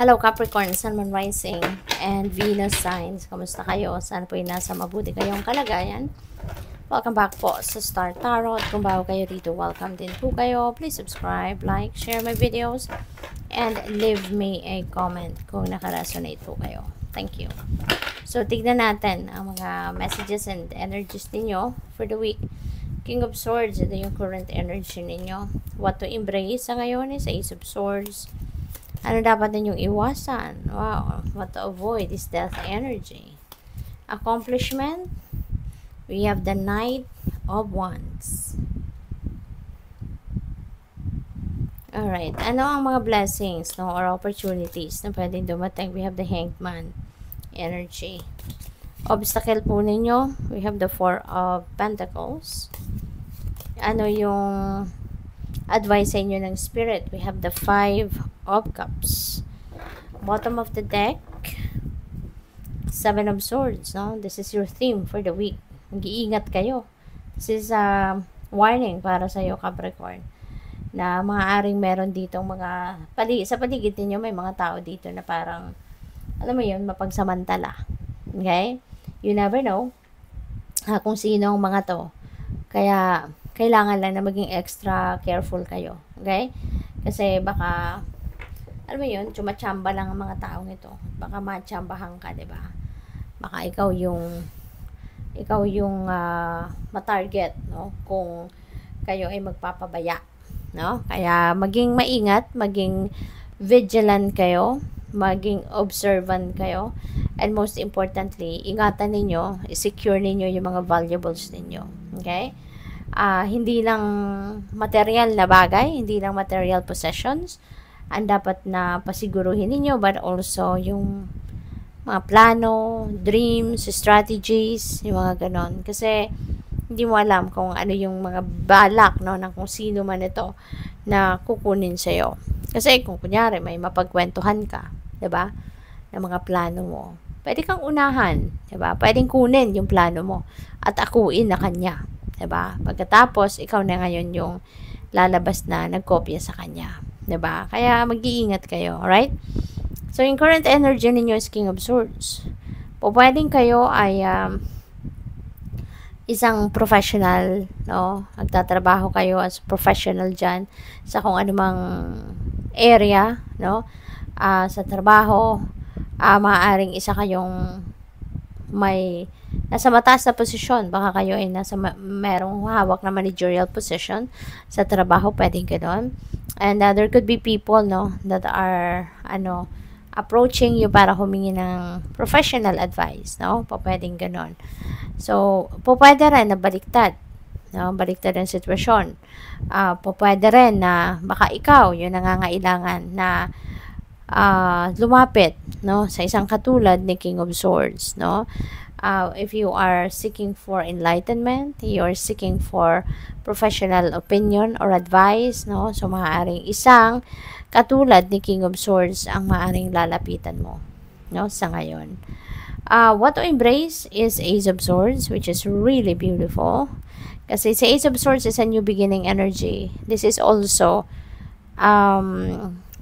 Hello Capricorn, Sun, Moon, Rising, and Venus signs. Kamusta kayo? Sana po nasa mabuti kayong kalagayan. Welcome back po sa Star Tarot. Kung bago kayo dito, welcome din po kayo. Please subscribe, like, share my videos, and leave me a comment kung nakaresonate po kayo. Thank you. So, tignan natin ang mga messages and energies ninyo for the week. King of Swords, ito yung current energy ninyo. What to embrace sa ngayon is Ace of Swords. Ano dapat ninyong iwasan? Wow. What to avoid is death energy. Accomplishment, we have the Knight of Wands. Alright. Ano ang mga blessings, no, or opportunities na pwedeng dumating? We have the Hanged Man energy. Obstacle po ninyo, we have the Four of Pentacles. Ano yung advice sa inyo ng Spirit? We have the Five of Cups. Bottom of the deck, Seven of Swords, no? This is your theme for the week. Mag-iingat kayo. This is a warning para sa iyo, Capricorn, na maaaring meron ditong mga sa paligid niyo may mga tao dito na parang, alam mo yun, mapagsamantala. Okay? You never know kung sino ang mga to. Kaya kailangan lang na maging extra careful kayo. Okay? Kasi baka, alam mo yun, tsumachamba lang ang mga taong ito. Baka matsambahan ka, diba? Baka ikaw yung matarget, no? Kung kayo ay magpapabaya, no? Kaya maging maingat, maging vigilant kayo, maging observant kayo, and most importantly, ingatan ninyo, secure ninyo yung mga valuables ninyo. Okay? Hindi lang material na bagay, hindi lang material possessions ang dapat na pasiguruhin ninyo, but also yung mga plano, dreams, strategies, yung mga ganon. Kasi hindi mo alam kung ano yung mga balak, no, ng kung sino man ito na kukunin sa'yo. Kasi kung kunyari may mapagkwentuhan ka, diba, ng mga plano mo, pwede kang unahan, diba? Pwedeng kunin yung plano mo at akuin na kanya, diba? Pagkatapos, ikaw na ngayon yung lalabas na nagkopya sa kanya, diba? Kaya mag-iingat kayo, alright? So, yung current energy ninyo is King of Swords. Pwedeng kayo ay isang professional, no? Nagtatrabaho kayo as professional dyan sa kung anumang area, no? Sa trabaho, maaaring isa kayong may nasa mataas na posisyon. Baka kayo ay merong hawak na managerial position sa trabaho, pwedeng gano'n. And there could be people, no, that are approaching you para humingi ng professional advice, no? Pwedeng gano'n. So, pwede rin na baliktad, no? Baliktad ang sitwasyon. Pwede rin na baka ikaw yung nangangailangan na lumapit, no, sa isang katulad ni King of Swords, no? If you are seeking for enlightenment, you are seeking for professional opinion or advice, no? So, maaaring isang katulad ni King of Swords ang maaaring lalapitan mo, no, sa ngayon. What to embrace is Ace of Swords, which is really beautiful. Kasi sa Ace of Swords is a new beginning energy. This is also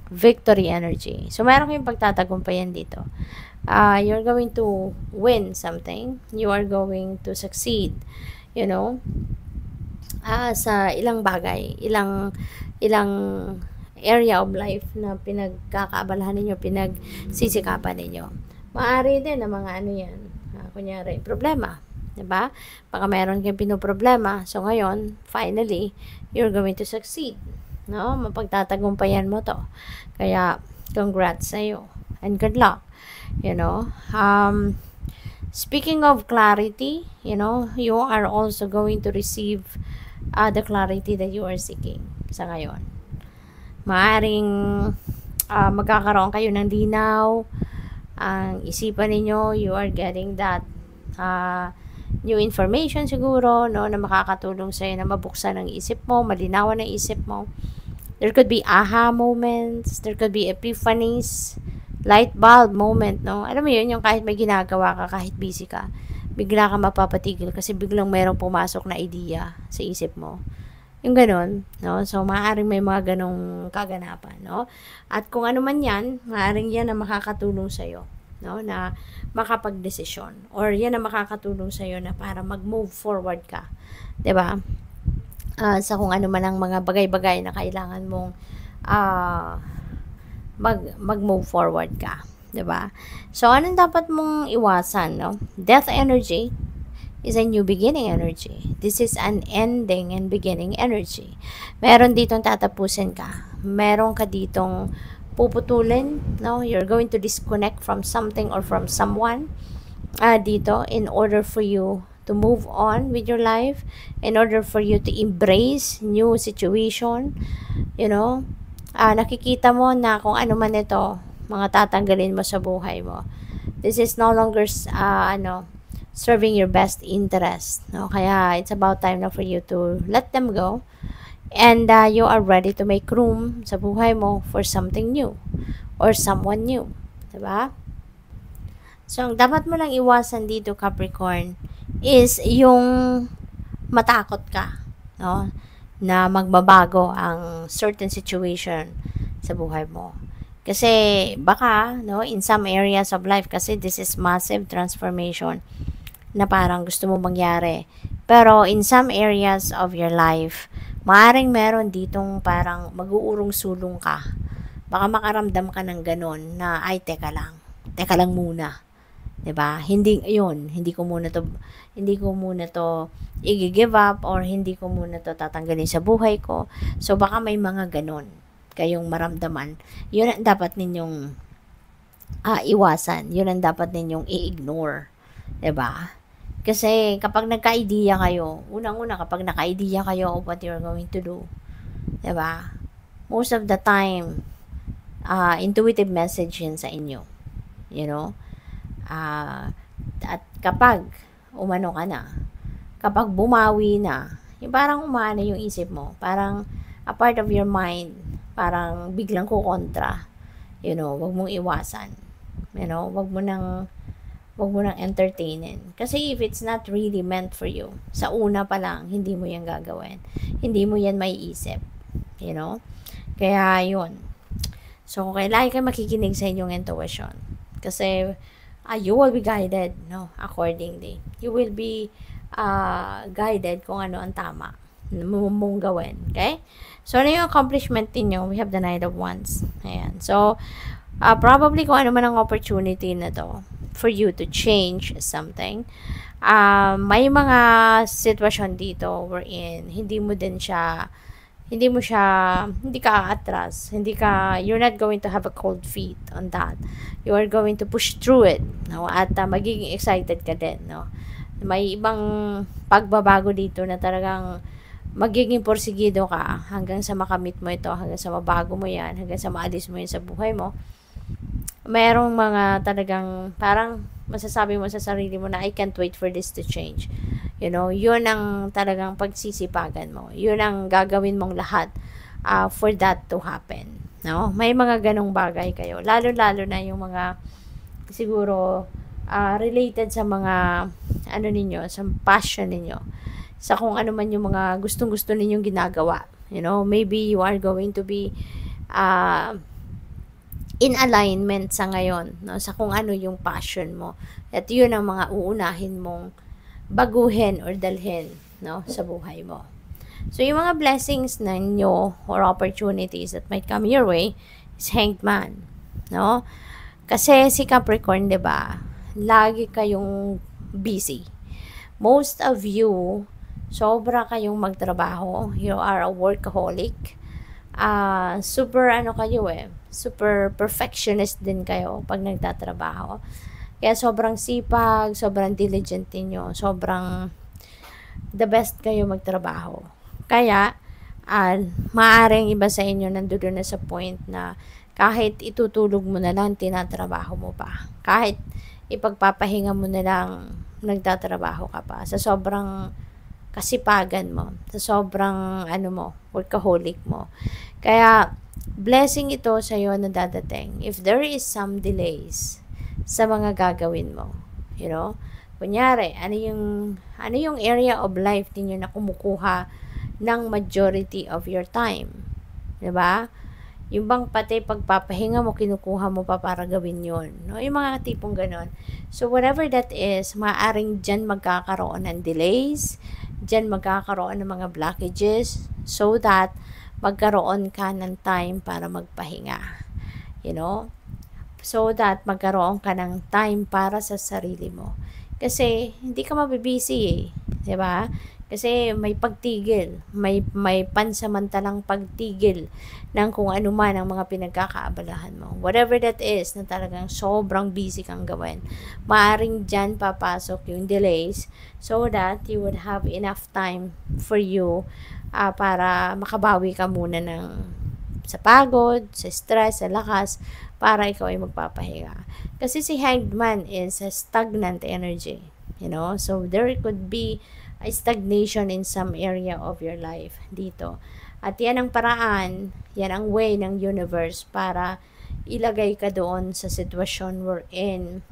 victory energy. So, meron kayong pagtatagumpayan dito. You're going to win something. You are going to succeed, you know, sa ilang bagay, ilang area of life na pinagkakaabalahan ninyo, pinagsisikapan ninyo. Maaari din na mga yan, kunyari, problema, diba? Baka meron kayong pinoproblema, so ngayon, finally, you're going to succeed, no? Mapagtatagumpayan mo to. Kaya, congrats sa'yo, and good luck, you know. Speaking of clarity, you know, you are also going to receive the clarity that you are seeking sa ngayon. Maaring magkakaroon kayo ng linaw ang isipan ninyo. You are getting that new information siguro, no, na makakatulong sa'yo na mabuksan ang isip mo, malinawan ang isip mo. There could be aha moments, there could be epiphanies, light bulb moment, no? Alam mo yun, yung kahit may ginagawa ka, kahit busy ka, bigla ka mapapatigil kasi biglang mayroong pumasok na idea sa isip mo. Yung gano'n, no? So, maaaring may mga gano'ng kaganapan, no? At kung ano man yan, maaaring yan na makakatulong sa'yo, no? Na makapagdesisyon. Or yan na makakatulong sa'yo na para mag-move forward ka. 'Di ba? Sa kung ano man ang mga bagay-bagay na kailangan mong ah, mag-move forward ka. 'Di ba? So, anong dapat mong iwasan, no? Death energy is a new beginning energy. This is an ending and beginning energy. Meron ditong tatapusin ka. Meron ka ditong puputulin, no? You're going to disconnect from something or from someone dito in order for you to move on with your life, in order for you to embrace new situation, you know. Nakikita mo na kung ano man ito, mga tatanggalin mo sa buhay mo. This is no longer serving your best interest, no? Kaya it's about time na for you to let them go, and you are ready to make room sa buhay mo for something new or someone new, diba? So, ang dapat mo lang iwasan dito, Capricorn, is yung matakot ka, no? Na magbabago ang certain situation sa buhay mo. Kasi baka, no, in some areas of life, kasi this is massive transformation na parang gusto mo mangyari. Pero in some areas of your life, maaring meron ditong parang mag-uurong-sulong ka. Baka makaramdam ka ng ganon na, ay, teka lang muna. 'Di ba? Hindi ko muna to i-give up, or hindi ko muna to tatanggalin sa buhay ko. So baka may mga ganon kayong maramdaman. Yun ang dapat ninyong iwasan. Yun ang dapat ninyong i-ignore. 'Di ba? Kasi kapag nagka-idea kayo, unang-una kapag naka-idea kayo of what you're going to do, 'di ba? Most of the time, intuitive message yan sa inyo. You know? At kapag umano ka na, kapag bumawi na, yung parang umano yung isip mo, parang a part of your mind, parang biglang kukontra. You know, wag mong iwasan. You know, wag mo nang entertainin. Kasi if it's not really meant for you, sa una pa lang, hindi mo yan gagawin. Hindi mo yan maiisip. You know? Kaya, yun. So, kailangan kayo makikinig sa inyong intuition. Kasi, you will be guided, no? Accordingly. You will be guided kung ano ang tama mong gawin. Okay? So, ano yung accomplishment ninyo? We have the Knight of Wands. Ayan. So, probably kung ano man ang opportunity na to for you to change something, may mga sitwasyon dito wherein hindi ka atras, you're not going to have a cold feet on that. You are going to push through it, no? At magiging excited ka din, no? May ibang pagbabago dito na talagang magiging porsigido ka hanggang sa makamit mo ito, hanggang sa mabago mo yan, hanggang sa maalis mo yan sa buhay mo. Merong mga talagang parang masasabi mo sa sarili mo na I can't wait for this to change. You know, yun ang talagang pagsisipagan mo. Yun ang gagawin mong lahat for that to happen. No? May mga ganong bagay kayo. Lalo-lalo na yung mga siguro related sa mga sa passion ninyo. Sa kung ano man yung mga gustong-gusto ninyong ginagawa. You know, maybe you are going to be in alignment sa ngayon, no, sa kung ano yung passion mo. At yun ang mga uunahin mong baguhin or dalhin, no, sa buhay mo. So, yung mga blessings ninyo or opportunities that might come your way is Hanged Man, no? Kasi si Capricorn, 'di ba? Lagi kayong busy. Most of you, sobra kayong magtrabaho. You are a workaholic. Super super perfectionist din kayo pag nagtatrabaho. Kaya sobrang sipag, sobrang diligent niyo, sobrang the best kayo magtrabaho. Kaya, maaring iba sa inyo nandoon na sa point na kahit itutulog mo na lang, tinatrabaho mo pa. Kahit ipagpapahinga mo na lang, nagtatrabaho ka pa. Sa sobrang kasipagan mo, sa sobrang workaholic mo. Kaya, blessing ito sa iyo na dadating. If there is some delays sa mga gagawin mo, you know, kunyari, ano yung area of life ninyo na kumukuha ng majority of your time. 'Di ba? Yung bang pati pagpapahinga mo, kinukuha mo pa para gawin yun. No? Yung mga tipong ganon. So, whatever that is, maaaring dyan magkakaroon ng delays, dyan magkakaroon ng mga blockages, so that magkaroon ka ng time para magpahinga. You know? So that magkaroon ka ng time para sa sarili mo. Kasi, hindi ka mabibisi eh. 'Di ba? Kasi may pagtigil, may pansamantalang pagtigil ng kung ano man ang mga pinagkakaabalahan mo. Whatever that is, na talagang sobrang busy kang gawin. Maaring dyan papasok yung delays so that you would have enough time for you para makabawi ka muna sa pagod, sa stress, sa lakas, para ikaw ay magpapahinga. Kasi si Hanged Man is a stagnant energy. You know, so there could be a stagnation in some area of your life dito. At yan ang paraan, yan ang way ng universe para ilagay ka doon sa sitwasyon wherein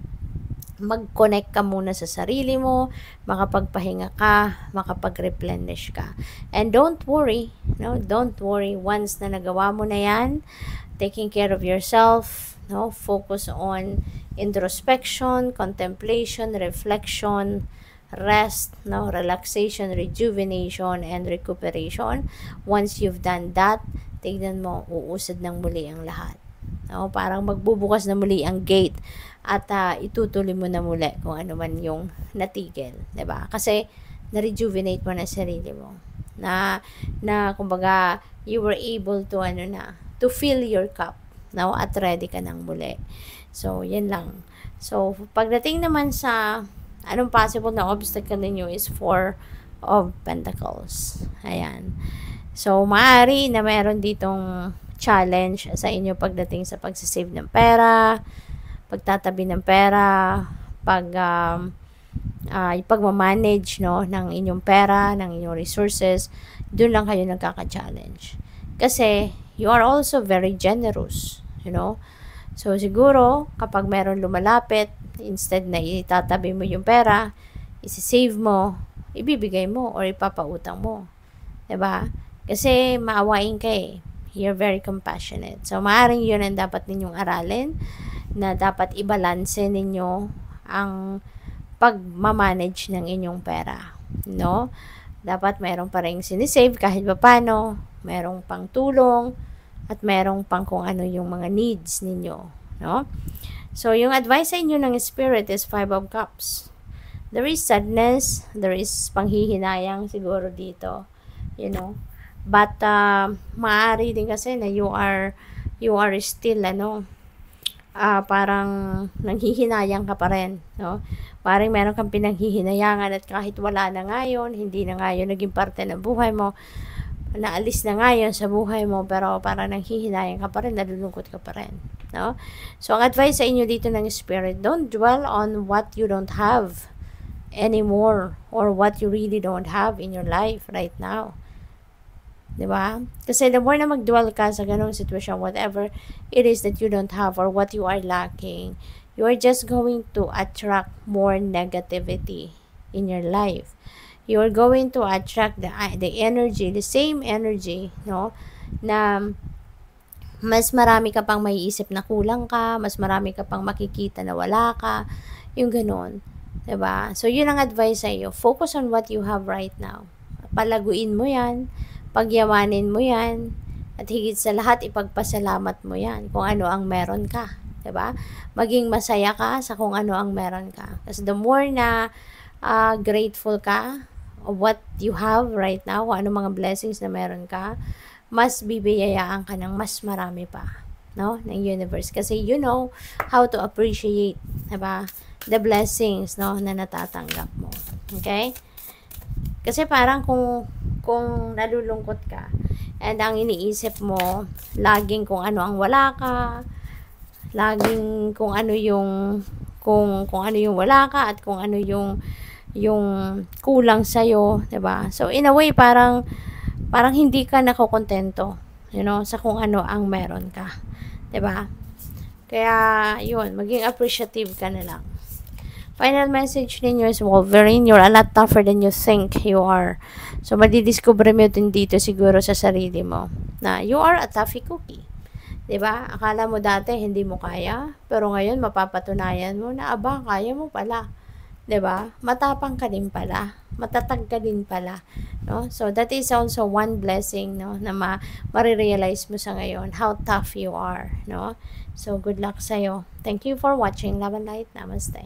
mag-connect ka muna sa sarili mo, makapagpahinga ka, makapag-replenish ka. And don't worry, no? Don't worry, once na nagawa mo na yan, taking care of yourself, no? Focus on introspection, contemplation, reflection, rest, no, relaxation, rejuvenation, and recuperation. Once you've done that, tignan mo, uusad ng muli ang lahat. No, parang magbubukas na muli ang gate at itutuloy mo na muli kung ano man yung natigil, 'di ba? Kasi na-rejuvenate mo na sarili mo. Kumbaga, you were able to to fill your cup, no, at ready ka nang muli. So, yan lang. So, pagdating naman sa anong possible na obstacle ninyo is 4 of Pentacles. Ayan. So, maaari na meron ditong challenge sa inyo pagdating sa pagsisave ng pera, pagtatabi ng pera, pagmamanage, no, ng inyong pera, ng inyong resources. Doon lang kayo nagkaka-challenge. Kasi, you are also very generous, you know. So, siguro, kapag meron lumalapit, instead na itatabi mo yung pera, isi-save mo, ibibigay mo, or ipapautang mo. 'Di ba? Kasi, maawain ka eh. You're very compassionate. So, maaaring yun ang dapat ninyong aralin, na dapat ibalanse ninyo ang pagmamanage ng inyong pera. No? Dapat mayroong pa rin sinisave kahit paano, mayroong pang tulong, at merong pang kung ano yung mga needs ninyo, no? So, yung advice sa inyo ng Spirit is 5 of Cups. There is sadness, there is panghihinayang siguro dito, you know. But, maaari din kasi na you are still, parang nanghihinayang ka pa rin, no? Parang meron kang pinanghihinayangan at kahit wala na ngayon, hindi na ngayon naging parte ng buhay mo, naalis na ngayon sa buhay mo, pero parang nanghihinayang ka pa rin, nalulungkot ka pa rin, no? So, ang advice sa inyo dito ng Spirit, don't dwell on what you don't have anymore or what you really don't have in your life right now. Diba? Kasi the more na mag-dwell ka sa ganong sitwasyon, whatever it is that you don't have or what you are lacking, you are just going to attract more negativity in your life. You are going to attract the energy, the same energy, no? Na mas marami ka pang maiisip na kulang ka, mas marami ka pang makikita na wala ka, yung ganon. Diba? So, yun ang advice sa iyo. Focus on what you have right now. Palaguin mo yan, pagyamanin mo yan, at higit sa lahat, ipagpasalamat mo yan kung ano ang meron ka. Diba? Maging masaya ka sa kung ano ang meron ka. Kasi the more na grateful ka of what you have right now, kung ano mga blessings na meron ka, mas bibiyayaan ka ng mas marami pa, no, ng universe. Kasi you know how to appreciate, diba, the blessings, no, na natatanggap mo. Okay? Kasi parang kung nalulungkot ka and ang iniisip mo laging kung ano ang wala ka, laging kung ano yung wala ka at kung ano yung kulang sa'yo, diba? So, in a way, parang hindi ka nakokontento, you know, sa kung ano ang meron ka, diba? Kaya, yun, maging appreciative ka na lang. Final message ninyo is, Wolverine, you're a lot tougher than you think you are. So, madidiscover mo din dito siguro sa sarili mo na you are a toughy cookie. 'Di ba? Akala mo dati hindi mo kaya, pero ngayon mapapatunayan mo na aba, kaya mo pala. 'Di ba? Matapang ka din pala. Matatag ka din pala, no? So that is also one blessing, no, na marirealize mo sa ngayon how tough you are, no? So good luck sa iyo. Thank you for watching. Love and light. Namaste.